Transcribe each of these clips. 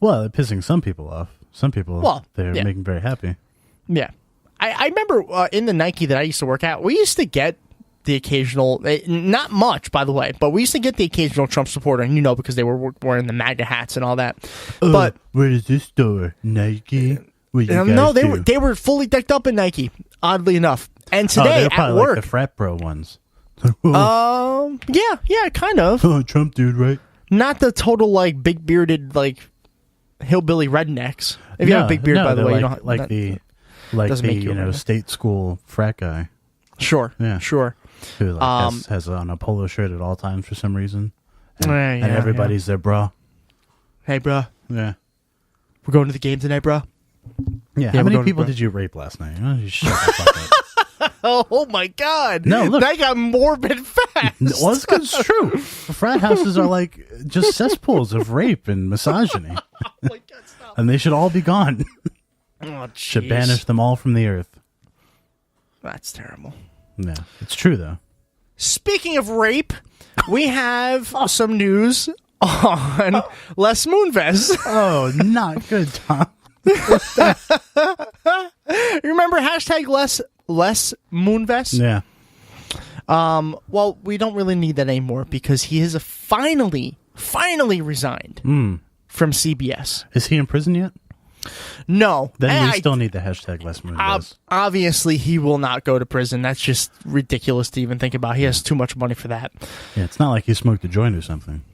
Well, pissing some people off. Some people, they're making very happy. Yeah. I remember in the Nike that I used to work at, we used to get the occasional, not much, by the way, but we used to get the occasional Trump supporter, and because they were wearing the MAGA hats and all that. But where is this store? Nike? No, they were fully decked up in Nike, oddly enough. And today at work, like the frat bro ones. Yeah, kind of. Oh, Trump dude, right? Not the total like big bearded like hillbilly rednecks. If you have a big beard, by the way, the state school frat guy. Sure, yeah, sure. Who has on a polo shirt at all times for some reason, and everybody's there, bro. Hey, bro. Yeah, we're going to the game tonight, bro. Yeah. How many people did you rape last night? Oh, you shut the fuck up. Oh my God! No, look, that got morbid fast. Well, it's true. Frat houses are like just cesspools of rape and misogyny. Oh my God! Stop. And they should all be gone. Oh, should banish them all from the earth. That's terrible. Yeah, it's true though. Speaking of rape, we have some news on Les Moonves. Oh, not good, Tom. You remember hashtag Les Moonves? Yeah. Well, we don't really need that anymore because he has finally resigned from CBS. Is he in prison yet? No. Then we still need the hashtag Les Moonves. Obviously, he will not go to prison. That's just ridiculous to even think about. He has too much money for that. Yeah, it's not like he smoked a joint or something.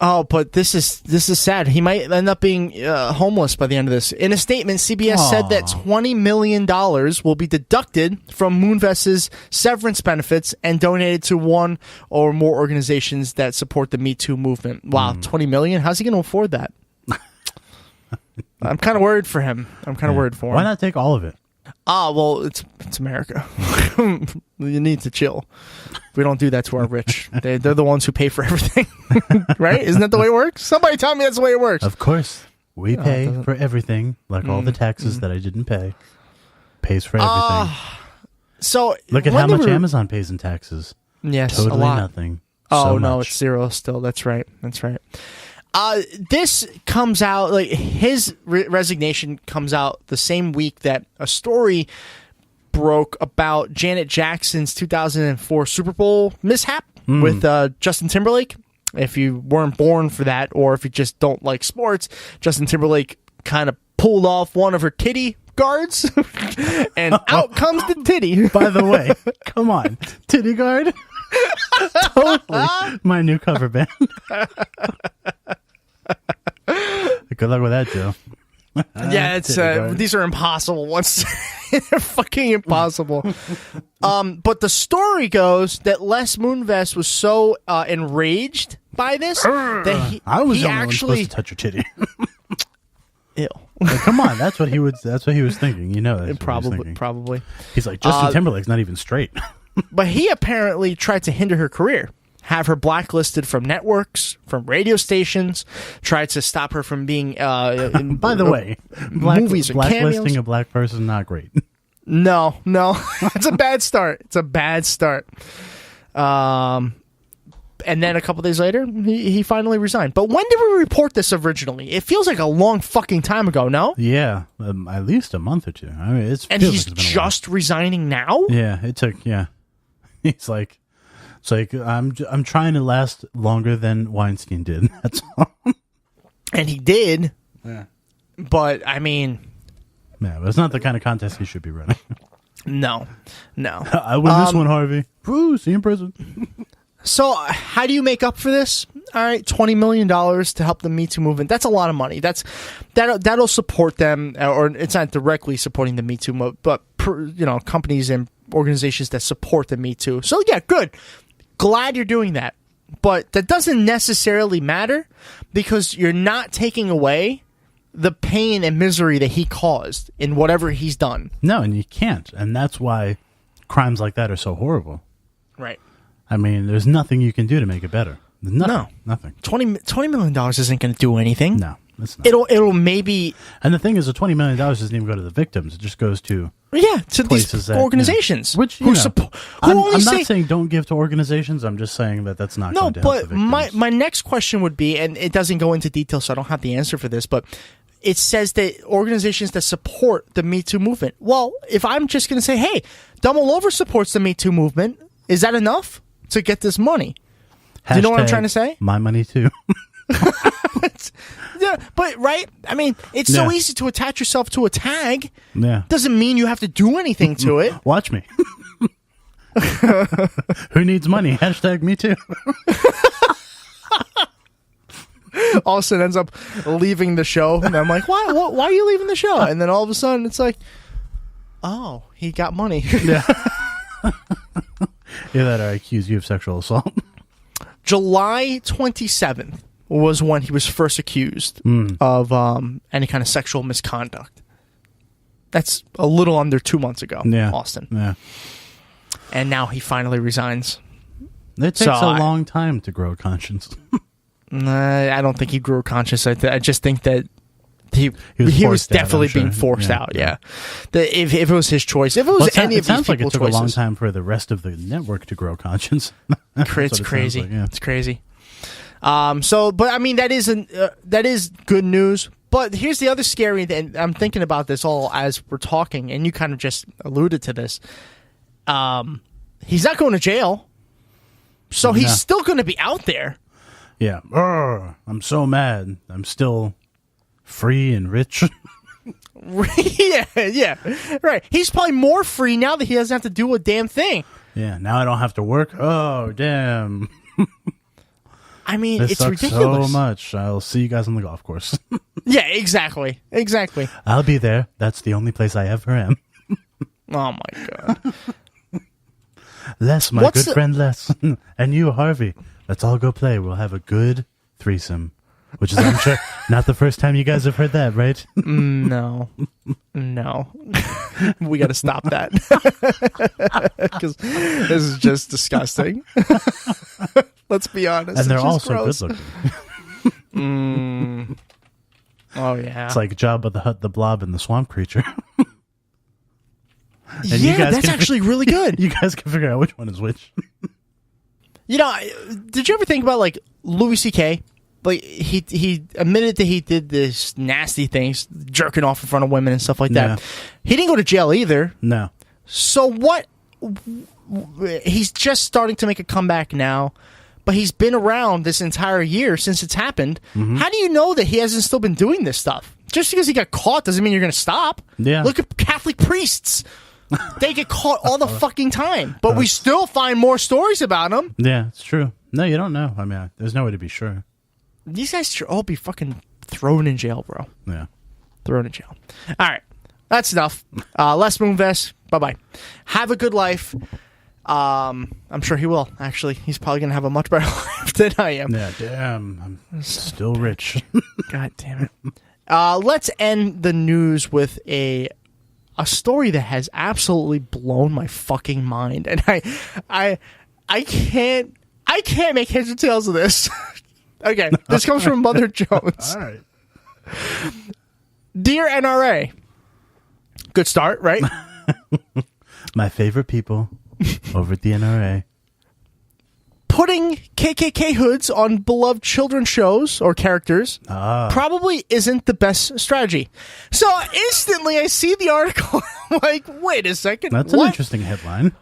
Oh, but this is sad. He might end up being homeless by the end of this. In a statement, CBS said that $20 million will be deducted from Moonves's severance benefits and donated to one or more organizations that support the Me Too movement. Wow, $20 million? How's he going to afford that? I'm kind of worried for him. Worried for him. Why not take all of it? Well, it's America. You need to chill. We don't do that to our rich. They're the ones who pay for everything. Right? Isn't that the way it works? Somebody tell me that's the way it works. Of course. We pay for everything, like all the taxes that I didn't pay. Pays for everything. So look at how much Amazon pays in taxes. Yes, totally a lot. Nothing. Oh, no, it's zero still. That's right. This comes out, like, his resignation comes out the same week that a story broke about Janet Jackson's 2004 Super Bowl mishap with Justin Timberlake. If you weren't born for that, or if you just don't like sports, Justin Timberlake kind of pulled off one of her titty guards, and out comes the titty. By the way, come on, titty guard? Totally my new cover band. Good luck with that, Joe. Yeah, it's these are impossible ones. They're fucking impossible. But the story goes that Les Moonves was so enraged by this that I was actually supposed to touch your titty. Ew. Like, come on, that's what he was thinking. You know, that's probably. He's like, Justin Timberlake's not even straight. But he apparently tried to hinder her career. Have her blacklisted from networks, from radio stations, tried to stop her from being in by the way, movies or blacklisting cameos. a black person, not great. No. It's a bad start. And then a couple days later, he finally resigned. But when did we report this originally? It feels like a long fucking time ago, no? Yeah, at least a month or two. I mean, he's just resigning now? Yeah, it took, He's like, it's like, I'm trying to last longer than Weinstein did. That's all. And he did. Yeah. But, I mean... Yeah, but it's not the kind of contest he should be running. No. I win this one, Harvey. Woo, see you in prison. So, how do you make up for this? All right, $20 million to help the Me Too movement. That's a lot of money. That'll support them, or it's not directly supporting the Me Too movement, but companies and organizations that support the Me Too. So, yeah, good. Glad you're doing that. But that doesn't necessarily matter because you're not taking away the pain and misery that he caused in whatever he's done. No, and you can't. And that's why crimes like that are so horrible. Right. I mean, there's nothing you can do to make it better. Nothing. $20 million isn't going to do anything. No, it's not. It'll maybe... And the thing is, the $20 million doesn't even go to the victims. It just goes to Yeah, to places these that, organizations. Which, who I'm not saying don't give to organizations. I'm just saying that's not No, going to help but the victims. my next question would be, and it doesn't go into detail, so I don't have the answer for this, but it says that organizations that support the Me Too movement. Well, if I'm just going to say, hey, Dumb All Over supports the Me Too movement, is that enough to get this money? Do you know what I'm trying to say? My money too. Yeah, but right? I mean, it's so easy to attach yourself to a tag. Yeah. Doesn't mean you have to do anything to it. Watch me. Who needs money? Hashtag me too. Austin ends up leaving the show, and I'm like, why are you leaving the show? And then all of a sudden, it's like, oh, he got money. Yeah. Yeah, that I accuse you of sexual assault. July 27th was when he was first accused of any kind of sexual misconduct. That's a little under 2 months ago, Austin. Yeah. And now he finally resigns. It takes a long time to grow a conscience. I don't think he grew a conscience. I just think that he was definitely being forced out. Yeah. If it was his choice, if it was any of these people's choices. It sounds like it took a long time for the rest of the network to grow conscience. It's crazy. It's crazy. But I mean, that is good news. But here's the other scary thing. I'm thinking about this all as we're talking, and you kind of just alluded to this. He's not going to jail, so he's still going to be out there. Yeah. I'm so mad. I'm still free and rich. Yeah. Right. He's probably more free now that he doesn't have to do a damn thing. Yeah. Now I don't have to work. Oh, damn. I mean, this it's sucks ridiculous. so much. I'll see you guys on the golf course. Yeah, exactly. I'll be there. That's the only place I ever am. Oh, my God. Les, my good friend Les. And you, Harvey. Let's all go play. We'll have a good threesome. Which is, I'm sure, not the first time you guys have heard that, right? No. We got to stop that. Because this is just disgusting. Let's be honest. And they're also good looking. Oh, yeah. It's like Jabba the Hutt, the Blob, and the Swamp Creature. And yeah, that's actually really good. You guys can figure out which one is which. You know, did you ever think about, like, Louis C.K.? Like, he admitted that he did this nasty things, jerking off in front of women and stuff like that. Yeah. He didn't go to jail either. No. So what? He's just starting to make a comeback now, but he's been around this entire year since it's happened. Mm-hmm. How do you know that he hasn't still been doing this stuff? Just because he got caught doesn't mean you're going to stop. Yeah. Look at Catholic priests. They get caught all the fucking time, but we still find more stories about them. Yeah, it's true. No, you don't know. I mean, there's no way to be sure. These guys should all be fucking thrown in jail, bro. Yeah. Thrown in jail. All right. That's enough. Les Moonves, bye-bye. Have a good life. I'm sure he will, actually. He's probably going to have a much better life than I am. Yeah, damn. I'm still rich. God damn it. Let's end the news with a story that has absolutely blown my fucking mind. And I can't make heads or tails of this. Okay, this comes from Mother Jones. All right. Dear NRA. Good start, right? My favorite people over at the NRA. Putting KKK hoods on beloved children's shows or characters probably isn't the best strategy. So instantly I see the article. I'm like, wait a second. That's an interesting headline.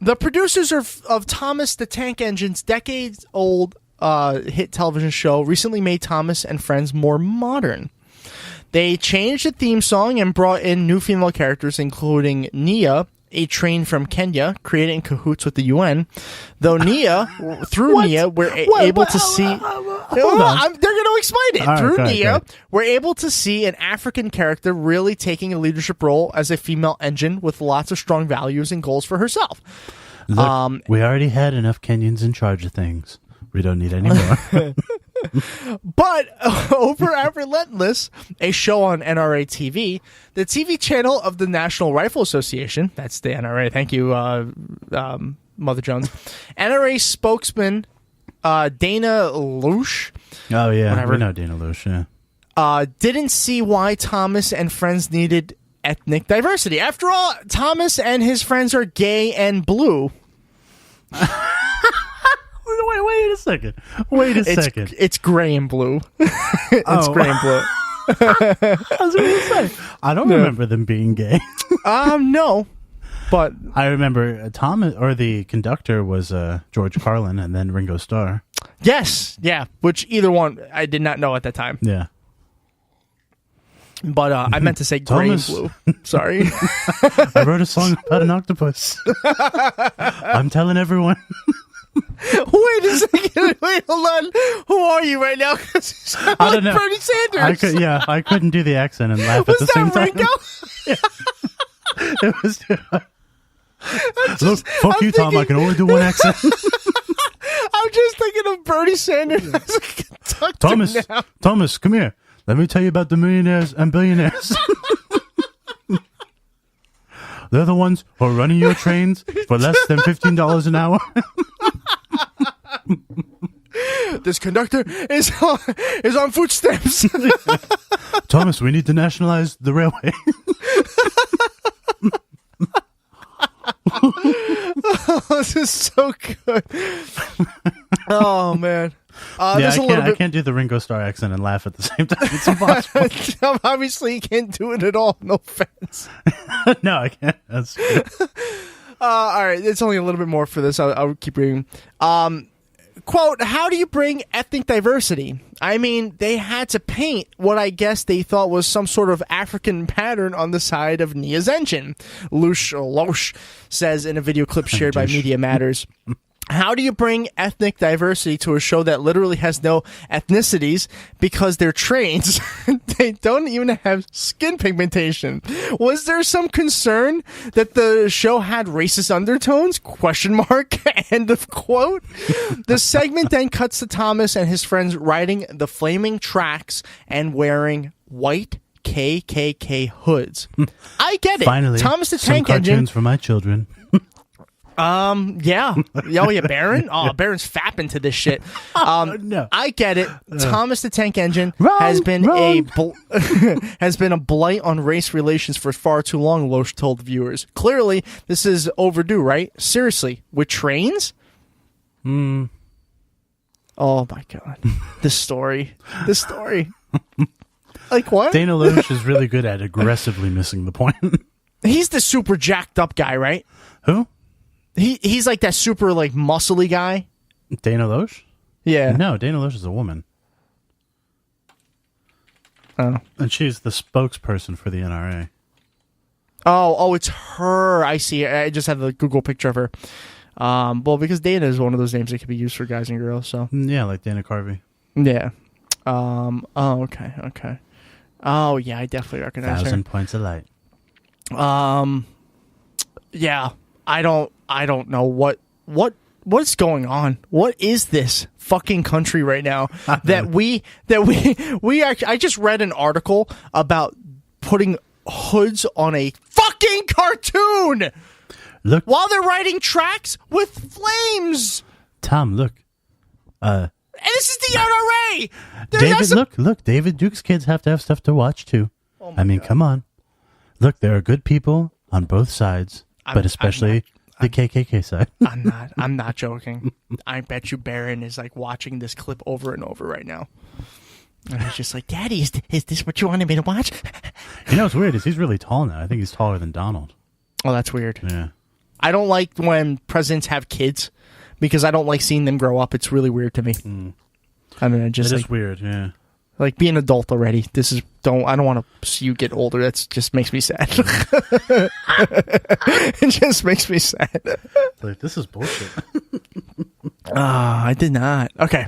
The producers of Thomas the Tank Engine's decades-old hit television show recently made Thomas and Friends more modern. They changed the theme song and brought in new female characters, including Nia, a train from Kenya, created in cahoots with the UN. Though Nia, through Nia, we're able to see... They're going to explain it. Right, through Nia, we're able to see an African character really taking a leadership role as a female engine with lots of strong values and goals for herself. Look, we already had enough Kenyans in charge of things. We don't need any more. But over at Relentless, a show on NRA TV, the TV channel of the National Rifle Association, that's the NRA, thank you, Mother Jones, NRA spokesman Dana Loesch. Oh, yeah, we know Dana Loesch, yeah. Didn't see why Thomas and Friends needed ethnic diversity. After all, Thomas and his friends are gay and blue. Wait a second. Wait a second. It's gray and blue. It's gray and blue. I was going to say, I don't remember them being gay. No. But I remember Thomas, or the conductor was George Carlin, and then Ringo Starr. yes, yeah, which either one I did not know at that time. Yeah. But I meant to say gray and Thomas. blue. Sorry. I wrote a song about an octopus. I'm telling everyone. Wait a second. Wait, hold on. Who are you right now? 'Cause you sound I like don't know. Bernie Sanders. I couldn't do the accent and laugh Was at the same that time. Ringo? It was. Look, fuck you, Tom. I can only do one accent. I'm just thinking of Bernie Sanders as a conductor now. Thomas, come here. Let me tell you about the millionaires and billionaires. They're the ones who are running your trains for less than $15 an hour. This conductor is on food stamps. Thomas, we need to nationalize the railway. This is so good. Oh man. Yeah, I can't do the Ringo Starr accent and laugh at the same time. It's impossible. Obviously, you can't do it at all. No offense. No, I can't. That's true. All right, it's only a little bit more for this. I'll keep reading. Quote, how do you bring ethnic diversity? I mean, they had to paint what I guess they thought was some sort of African pattern on the side of Nia's engine. Loesch says in a video clip shared by Media Matters. How do you bring ethnic diversity to a show that literally has no ethnicities because they're trains? They don't even have skin pigmentation. Was there some concern that the show had racist undertones? Question mark. End of quote. The segment then cuts to Thomas and his friends riding the flaming tracks and wearing white KKK hoods. I get it. Finally, Thomas the some Tank cartoons Engine. for my children. Yeah. Oh, yeah, Baron? Oh, Baron's fapping to this shit. No. I get it. Thomas the Tank Engine Wrong, has been wrong. has been a blight on race relations for far too long, Loesch told viewers. Clearly, this is overdue, right? Seriously, with trains? Oh my god. This story. Like what? Dana Loesch is really good at aggressively missing the point. He's the super jacked up guy, right? Who? He's like that super like muscly guy. Dana Loesch? Yeah. No, Dana Loesch is a woman. Oh. And she's the spokesperson for the NRA. Oh, it's her. I see. I just have the Google picture of her. Well, because Dana is one of those names that can be used for guys and girls. So Yeah, like Dana Carvey. yeah. Oh, okay. Oh, yeah. I definitely recognize 1,000 points of light. her. Yeah. I don't know what's going on. What is this fucking country right now that we actually, I just read an article about putting hoods on a fucking cartoon. Look, While they're riding tracks with flames. Tom, look. And this is the NRA. David, look. David Duke's kids have to have stuff to watch, too. Oh my I mean, God. come on. Look, there are good people on both sides, but especially the KKK side. I'm not joking. I bet you Baron is like watching this clip over and over right now. And he's just like, Daddy, is this what you wanted me to watch? You know what's weird is he's really tall now. I think he's taller than Donald. Oh, that's weird. Yeah. I don't like when presidents have kids because I don't like seeing them grow up. It's really weird to me. I don't know, just It like, is weird, yeah. like be an adult already. I don't want to see you get older. That just makes me sad. It just makes me sad. Like, this is bullshit. I did not. Okay.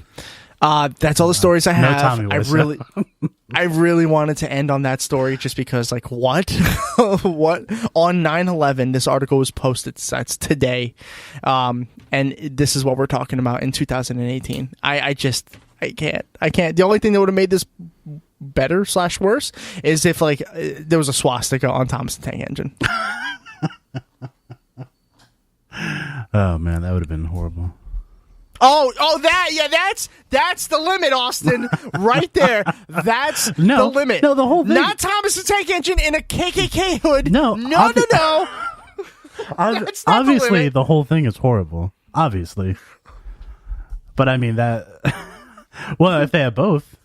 That's all the stories I have. Tommy Wiseau. I really wanted to end on that story just because, like, what? What? On 9/11, this article was posted. That's today. And this is what we're talking about in 2018. I can't. The only thing that would have made this better / worse is if, like, there was a swastika on Thomas the Tank Engine. Oh, man, that would have been horrible. That's the limit, Austin. Right there. That's the limit. No, the whole thing. Not Thomas the Tank Engine in a KKK hood. No. No. Obviously, the whole thing is horrible. Obviously. But I mean that... Well, if they have both,